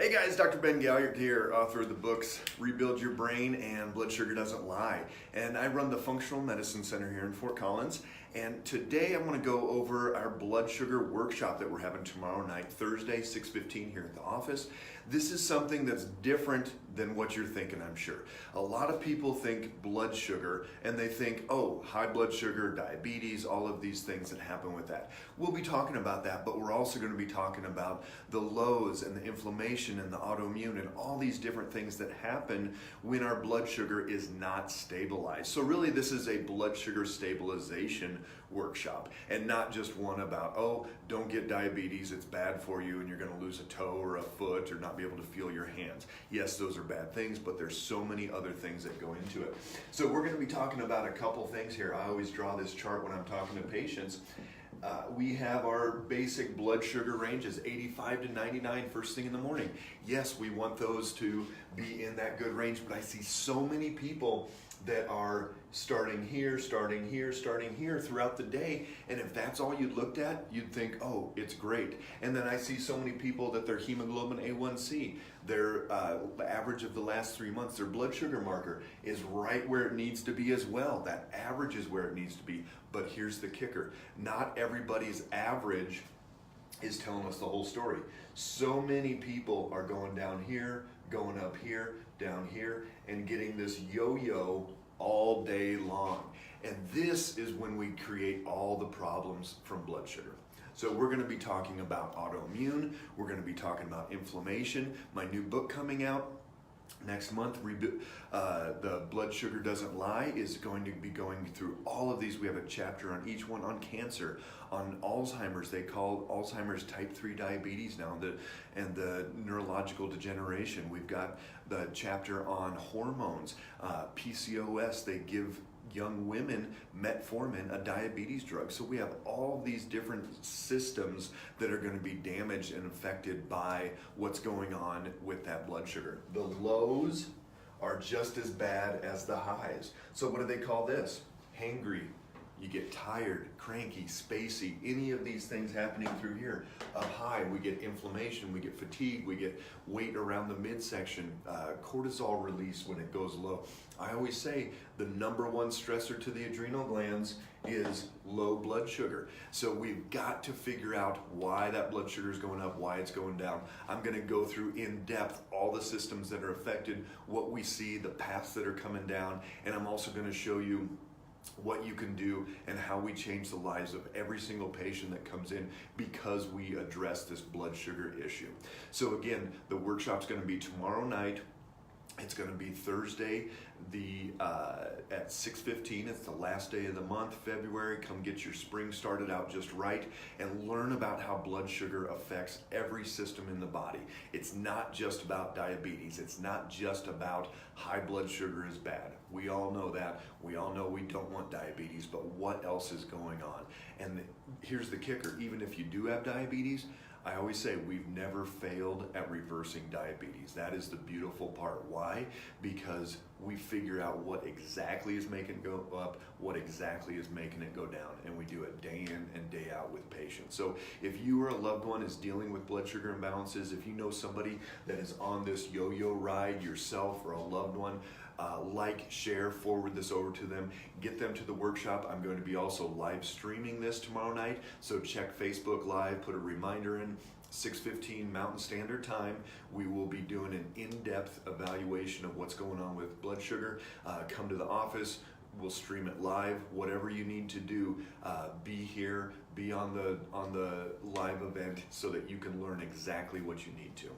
Hey guys, Dr. Ben Galyardt here, author of the books Rebuild Your Brain and Blood Sugar Doesn't Lie. And I run the Functional Medicine Center here in Fort Collins. And today I'm going to go over our blood sugar workshop that we're having tomorrow night, Thursday, 6:15 here at the office. This is something that's different than what you're thinking, I'm sure. A lot of people think blood sugar and they think, oh, high blood sugar, diabetes, all of these things that happen with that. We'll be talking about that, but we're also going to be talking about the lows and the inflammation and the autoimmune and all these different things that happen when our blood sugar is not stabilized. So really this is a blood sugar stabilization workshop and not just one about, oh, don't get diabetes, it's bad for you and you're going to lose a toe or a foot or not be able to feel your hands. Yes, those are bad things, but there's so many other things that go into it. So we're going to be talking about a couple things here. I always draw this chart when I'm talking to patients. We have our basic blood sugar ranges, 85 to 99 first thing in the morning. Yes, we want those to be in that good range, but I see so many people that are starting here throughout the day, and if that's all you looked at, you'd think, oh, it's great. And then I see so many people that their hemoglobin A1C, their average of the last 3 months, their blood sugar marker is right where it needs to be as well. That average is where it needs to be. But here's the kicker. Not everybody's average is telling us the whole story. So many people are going down here, going up here, down here, and getting this yo-yo all day long. And this is when we create all the problems from blood sugar. So we're going to be talking about autoimmune, we're going to be talking about inflammation. My new book coming out next month, The Blood Sugar Doesn't Lie, is going to be going through all of these. We have a chapter on each one, on cancer, on Alzheimer's. They call Alzheimer's type 3 diabetes now, and the neurological degeneration. We've got the chapter on hormones, PCOS. They give young women metformin, a diabetes drug. So we have all these different systems that are going to be damaged and affected by what's going on with that blood sugar. The lows are just as bad as the highs. So what do they call this? Hangry. You get tired, cranky, spacey, any of these things happening through here. Up high, we get inflammation, we get fatigue, we get weight around the midsection, cortisol release when it goes low. I always say the number one stressor to the adrenal glands is low blood sugar. So we've got to figure out why that blood sugar is going up, why it's going down. I'm going to go through in depth all the systems that are affected, what we see, the paths that are coming down, and I'm also going to show you what you can do and how we change the lives of every single patient that comes in because we address this blood sugar issue. So again, the workshop's going to be tomorrow night. It's going to be Thursday at 6:15. It's the last day of the month, February. Come get your spring started out just right and learn about how blood sugar affects every system in the body. It's not just about diabetes. It's not just about high blood sugar is bad. We all know that. We all know we don't want diabetes, but what else is going on? And here's the kicker. Even if you do have diabetes, I always say we've never failed at reversing diabetes. That is the beautiful part. Why? Because we figure out what exactly is making it go up, what exactly is making it go down, and we do it day in and day out with patients. So if you or a loved one is dealing with blood sugar imbalances, if you know somebody that is on this yo-yo ride, yourself or a loved one, like, share, forward this over to them, get them to the workshop. I'm going to be also live streaming this tomorrow night, so check Facebook Live, put a reminder in, 6:15 Mountain Standard Time. We will be doing an in-depth evaluation of what's going on with blood sugar. Come to the office, we'll stream it live. Whatever you need to do, be here, be on the live event so that you can learn exactly what you need to.